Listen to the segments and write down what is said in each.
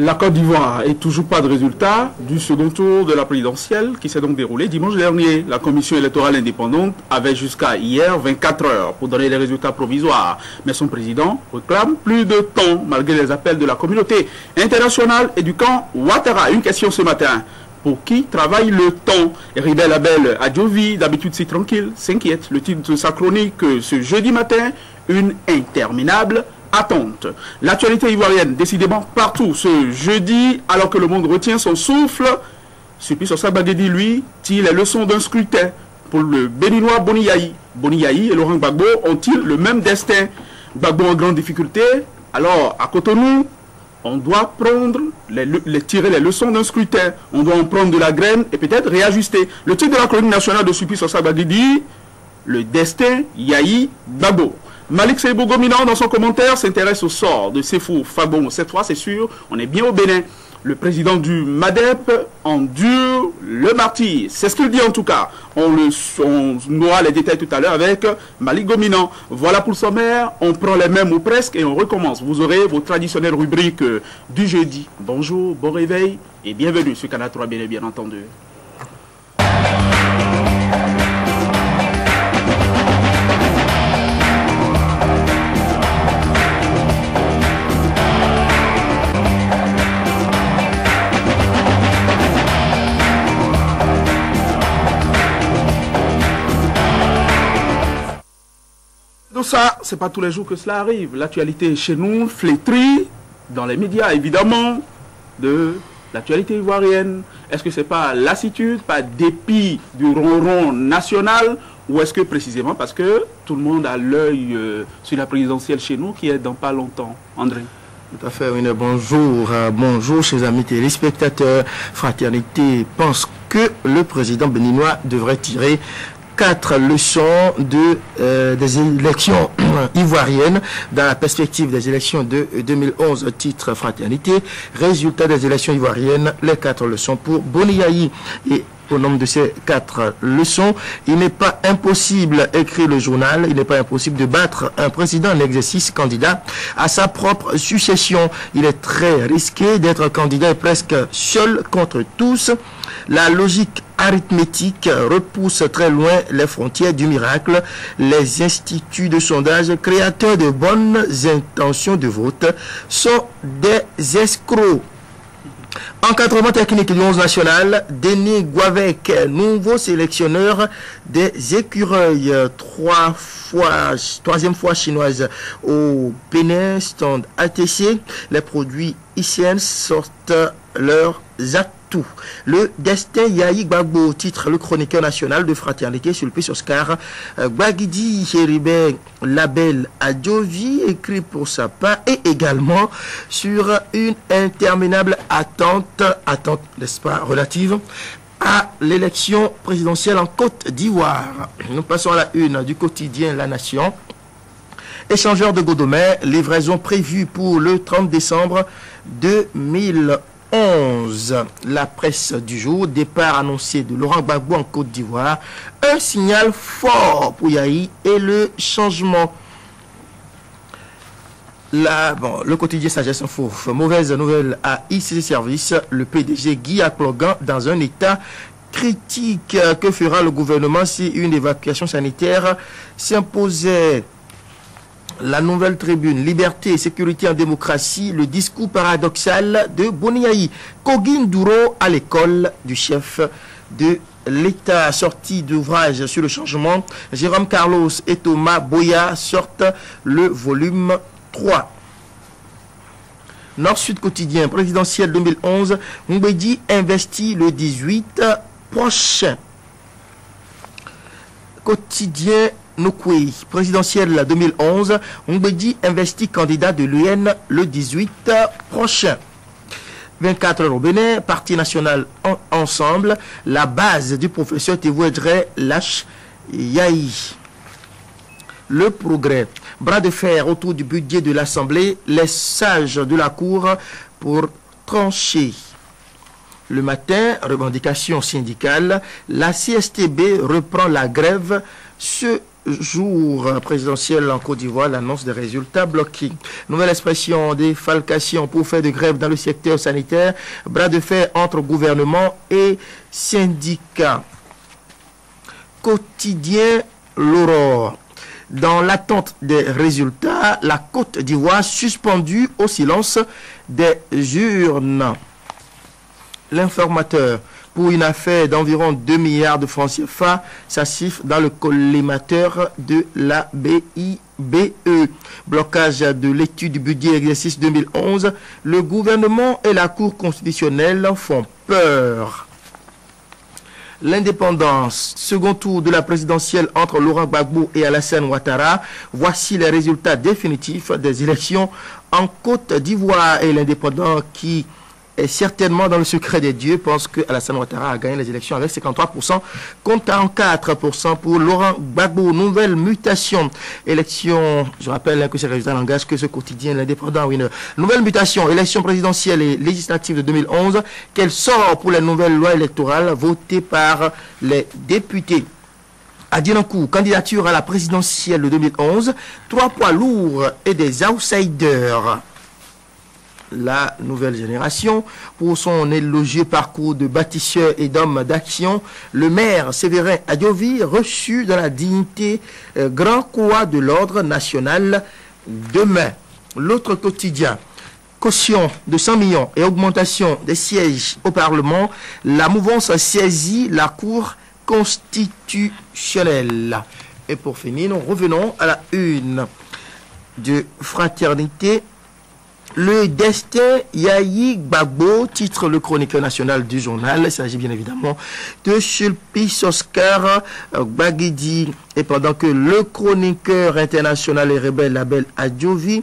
La Côte d'Ivoire est toujours pas de résultat du second tour de la présidentielle qui s'est donc déroulé dimanche dernier. La commission électorale indépendante avait jusqu'à hier 24 heures pour donner les résultats provisoires. Mais son président réclame plus de temps malgré les appels de la communauté internationale et du camp Ouattara. Une question ce matin. Pour qui travaille le temps? Ribel Abel Adjovi, d'habitude si tranquille, s'inquiète. Le titre de sa chronique ce jeudi matin, une interminable attente. L'actualité ivoirienne, décidément partout ce jeudi, alors que le monde retient son souffle. Sulpice Oscar Bagedi, lui, tire les leçons d'un scrutin pour le béninois Boni Yayi. Boni Yayi et Laurent Gbagbo ont-ils le même destin? Gbagbo en grande difficulté. Alors, à Cotonou, on doit tirer les leçons d'un scrutin. On doit en prendre de la graine et peut-être réajuster. Le titre de la chronique nationale de Sulpice Oscar Bagedi, le destin Yayi Gbagbo. Malik Seibou Gominan, dans son commentaire, s'intéresse au sort de Sefou Fabon. Cette fois, c'est sûr, on est bien au Bénin. Le président du MADEP endure le martyre. C'est ce qu'il dit en tout cas. On aura les détails tout à l'heure avec Malik Gominan. Voilà pour le sommaire. On prend les mêmes ou presque et on recommence. Vous aurez vos traditionnelles rubriques du jeudi. Bonjour, bon réveil et bienvenue sur Canal 3, bien entendu. Tout ça, c'est pas tous les jours que cela arrive. L'actualité chez nous flétrie dans les médias, évidemment, de l'actualité ivoirienne. Est-ce que c'est pas lassitude, pas dépit du ronron national, ou est-ce que précisément parce que tout le monde a l'œil sur la présidentielle chez nous qui est dans pas longtemps? André. Tout à fait, oui. Bonjour, bonjour, chers amis téléspectateurs. Fraternité pense que le président béninois devrait tirer 4 leçons des élections ivoiriennes dans la perspective des élections de 2011, titre Fraternité. Résultat des élections ivoiriennes, les 4 leçons pour Boni Yayi. Et au nombre de ces 4 leçons, il n'est pas impossible, écrit le journal, il n'est pas impossible de battre un président en exercice candidat à sa propre succession. Il est très risqué d'être candidat et presque seul contre tous. La logique arithmétique repousse très loin les frontières du miracle. Les instituts de sondage créateurs de bonnes intentions de vote sont des escrocs. Encadrement technique du 11 national, Denis Guavec, nouveau sélectionneur des écureuils, 3e fois chinoise au Bénin, stand ATC. Les produits ICN sortent leurs atouts. Le destin Yayi Gbagbo, titre le chroniqueur national de Fraternité Sulpice Oscar Bagidi Ribel Abel Adjovi, écrit pour sa part, et également sur une interminable attente, n'est-ce pas, relative à l'élection présidentielle en Côte d'Ivoire. Nous passons à la une du quotidien La Nation. Échangeur de Godomè, livraison prévue pour le 30 décembre 2011. La presse du jour, départ annoncé de Laurent Gbagbo en Côte d'Ivoire, un signal fort pour Yayi et le changement. Le quotidien Sagesse Info, mauvaise nouvelle à ICC Service, le PDG Guy Aklogan dans un état critique. Que fera le gouvernement si une évacuation sanitaire s'imposait? La Nouvelle Tribune, liberté et sécurité en démocratie, le discours paradoxal de Boni Yayi. Kogin Douro à l'école du chef de l'État, sortie d'ouvrage sur le changement. Jérôme Carlos et Thomas Boya sortent le volume 3. Nord-Sud quotidien, présidentiel 2011, Mbedi investit le 18 prochain. Quotidien Nokwe, présidentielle 2011, Mbedi investit candidat de l'UN le 18 prochain. 24 heures au Bénin, Parti national ensemble, la base du professeur Tevouedre Lach Yayi. Le progrès, bras de fer autour du budget de l'Assemblée, les sages de la Cour pour trancher. Le matin, revendication syndicale, la CSTB reprend la grève ce jour présidentiel en Côte d'Ivoire, l'annonce des résultats bloqués. Nouvelle expression, défalcation pour faire de grève dans le secteur sanitaire, bras de fer entre gouvernement et syndicats. Quotidien L'Aurore. Dans l'attente des résultats, la Côte d'Ivoire suspendue au silence des urnes. L'informateur. Pour une affaire d'environ 2 milliards de francs CFA, ça siffle dans le collimateur de la BIBE. Blocage de l'étude du budget exercice 2011. Le gouvernement et la Cour constitutionnelle font peur. L'indépendance, second tour de la présidentielle entre Laurent Gbagbo et Alassane Ouattara. Voici les résultats définitifs des élections en Côte d'Ivoire. Et l'indépendant qui est certainement dans le secret des dieux pense que Alassane Ouattara a gagné les élections avec 53% contre 44% pour Laurent Gbagbo. Nouvelle mutation. Élection, je rappelle que ces résultats n'engagent que ce quotidien, l'indépendant. Oui, nouvelle mutation, élection présidentielle et législative de 2011. Quel sort pour les nouvelles lois électorales votées par les députés? À Dinancourt, candidature à la présidentielle de 2011. 3 poids lourds et des outsiders. La nouvelle génération, pour son élogieux parcours de bâtisseur et d'homme d'action, le maire Séverin Adjovi reçu dans la dignité Grand Croix de l'Ordre national demain. L'autre quotidien, caution de 100 millions et augmentation des sièges au Parlement, la mouvance saisit la Cour constitutionnelle. Et pour finir, nous revenons à la une de Fraternité. Le destin Yayi Gbagbo, titre le chroniqueur national du journal. Il s'agit bien évidemment de Sulpice Oscar Gbagidi. Et pendant que le chroniqueur international et rebelle Abel Adjovi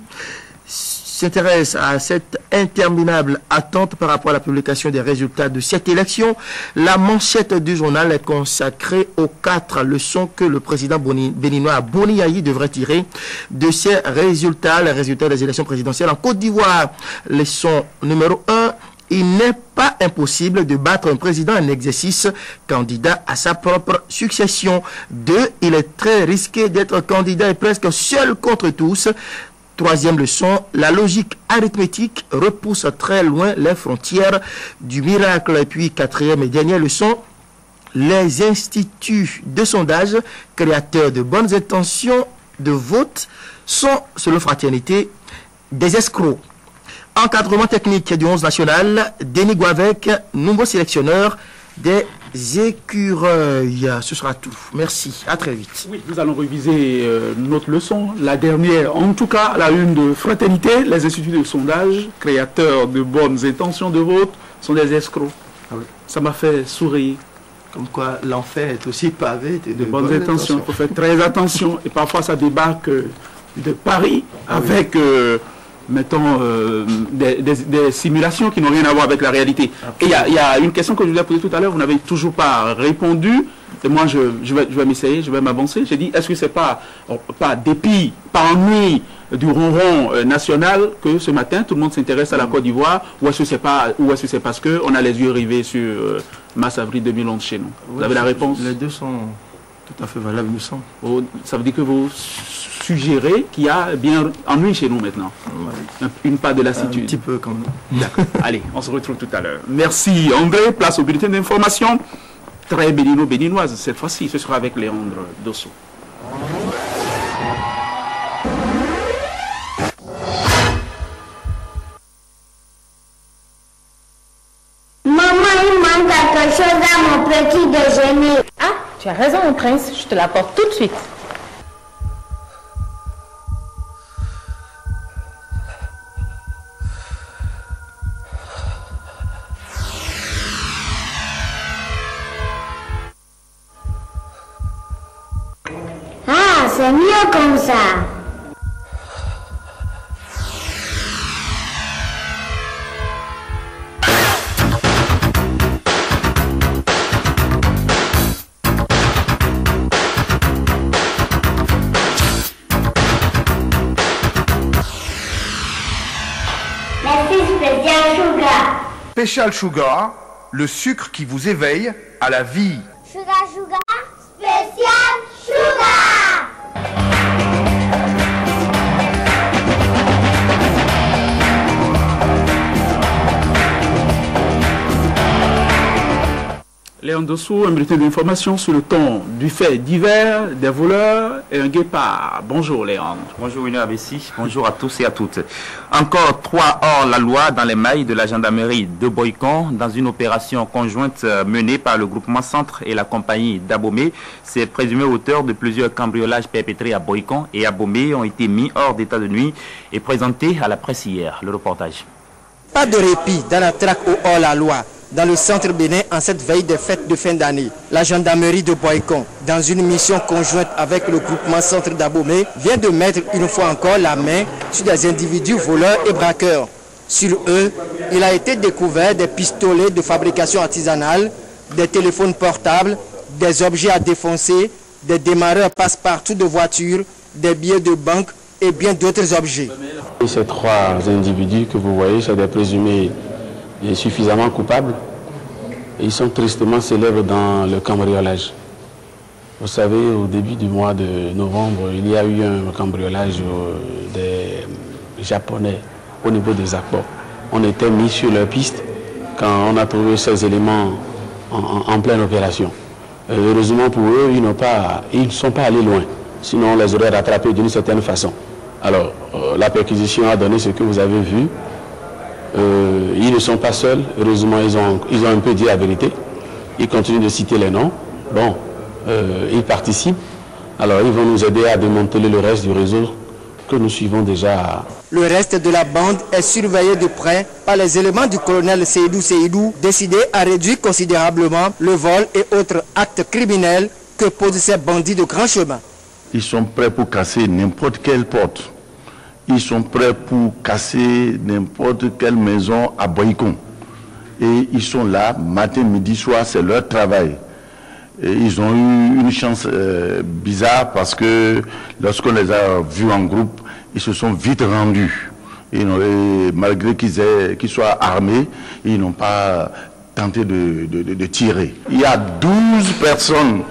s'intéresse à cette interminable attente par rapport à la publication des résultats de cette élection, la manchette du journal est consacrée aux 4 leçons que le président béninois Boni Yayi devrait tirer de ces résultats, les résultats des élections présidentielles en Côte d'Ivoire. Leçon numéro 1. Il n'est pas impossible de battre un président en exercice candidat à sa propre succession. 2. Il est très risqué d'être candidat et presque seul contre tous. 3e leçon, la logique arithmétique repousse très loin les frontières du miracle. Et puis 4e et dernière leçon, les instituts de sondage, créateurs de bonnes intentions de vote, sont, selon Fraternité, des escrocs. Encadrement technique du 11 national, Denis Guavec, nouveau sélectionneur des écureuils. Ce sera tout. Merci. À très vite. Oui, nous allons réviser notre leçon. La dernière, en tout cas, la une de Fraternité. Les instituts de sondage, créateurs de bonnes intentions de vote, sont des escrocs. Ah oui. Ça m'a fait sourire. Comme quoi, l'enfer est aussi pavé de bonnes intentions. Il faut faire très attention. Et parfois, ça débarque de Paris avec... mettons, des simulations qui n'ont rien à voir avec la réalité. Et il y a une question que je vous ai posée tout à l'heure, vous n'avez toujours pas répondu. Et moi, je vais m'essayer, je vais m'avancer. J'ai dit, est-ce que c'est pas dépit, pas ennui du ronron national que ce matin, tout le monde s'intéresse à la Côte d'Ivoire, ou est-ce que c'est parce qu'on a les yeux rivés sur mars-avril 2011 chez nous? Vous avez la réponse? Les deux sont tout à fait valables, nous sommes. Oh, ça veut dire que vous suggérez qu'il y a bien ennui chez nous maintenant. Ouais. Une part de lassitude. Un petit peu quand même. D'accord. Allez, on se retrouve tout à l'heure. Merci André. Place au bulletin d'information. Très béninoise cette fois-ci. Ce sera avec Léandre Dosso. Maman, il manque quelque chose à mon petit déjeuner. Ah, tu as raison mon prince. Je te l'apporte tout de suite. C'est mieux comme ça. Merci Special Sugar. Special Sugar, le sucre qui vous éveille à la vie. Sugar, Special Sugar. Léon Dossou, un bulletin d'information sur le ton du fait divers, des voleurs et un guépard. Bonjour Léon. Bonjour Winner Abessi, bonjour à tous et à toutes. Encore 3 hors-la-loi dans les mailles de la gendarmerie de Boycon dans une opération conjointe menée par le groupement Centre et la compagnie d'Abomey. Ces présumés auteurs de plusieurs cambriolages perpétrés à Boycon et à Abomey ont été mis hors d'état de nuit et présentés à la presse hier. Le reportage. Pas de répit dans la traque au hors-la-loi dans le centre Bénin en cette veille des fêtes de fin d'année. La gendarmerie de Boycon, dans une mission conjointe avec le groupement Centre d'Abomey, vient de mettre une fois encore la main sur des individus voleurs et braqueurs. Sur eux, il a été découvert des pistolets de fabrication artisanale, des téléphones portables, des objets à défoncer, des démarreurs passe-partout de voitures, des billets de banque et bien d'autres objets. Et ces 3 individus que vous voyez, c'est des présumés suffisamment coupables. Ils sont tristement célèbres dans le cambriolage. Vous savez, au début du mois de novembre, il y a eu un cambriolage des Japonais au niveau des accords. On était mis sur leur piste quand on a trouvé ces éléments en pleine opération. Heureusement pour eux, ils ne sont pas allés loin. Sinon, on les aurait rattrapés d'une certaine façon. Alors, la perquisition a donné ce que vous avez vu. Ils ne sont pas seuls. Heureusement, ils ont un peu dit la vérité. Ils continuent de citer les noms. Bon, ils participent. Alors, ils vont nous aider à démanteler le reste du réseau que nous suivons déjà. Le reste de la bande est surveillé de près par les éléments du colonel Seydou, décidé à réduire considérablement le vol et autres actes criminels que posent ces bandits de grand chemin. Ils sont prêts pour casser n'importe quelle porte. Ils sont prêts pour casser n'importe quelle maison à Boycon. Et ils sont là, matin, midi, soir, c'est leur travail. Et ils ont eu une chance bizarre parce que lorsqu'on les a vus en groupe, ils se sont vite rendus. Et malgré qu'ils soient armés, ils n'ont pas tenté de tirer. Il y a 12 personnes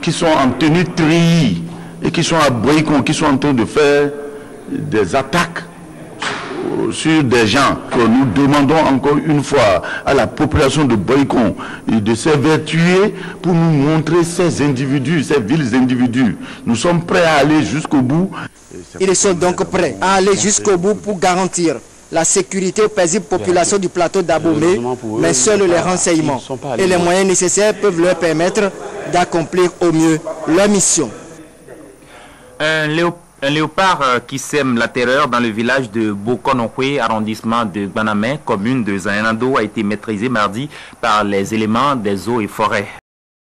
qui sont en tenue treillis et qui sont à Boycon, qui sont en train de faire des attaques sur des gens. Nous demandons encore une fois à la population de Boycon de s'évertuer pour nous montrer ces individus, ces vils individus. Nous sommes prêts à aller jusqu'au bout. Ils sont donc prêts à aller jusqu'au bout pour garantir la sécurité aux paisibles populations du plateau d'Abomey, mais seuls les renseignements et les moyens nécessaires peuvent leur permettre d'accomplir au mieux leur mission. Un léopard qui sème la terreur dans le village de Bokonokwe, arrondissement de Gbanamé, commune de Zayanado, a été maîtrisé mardi par les éléments des eaux et forêts.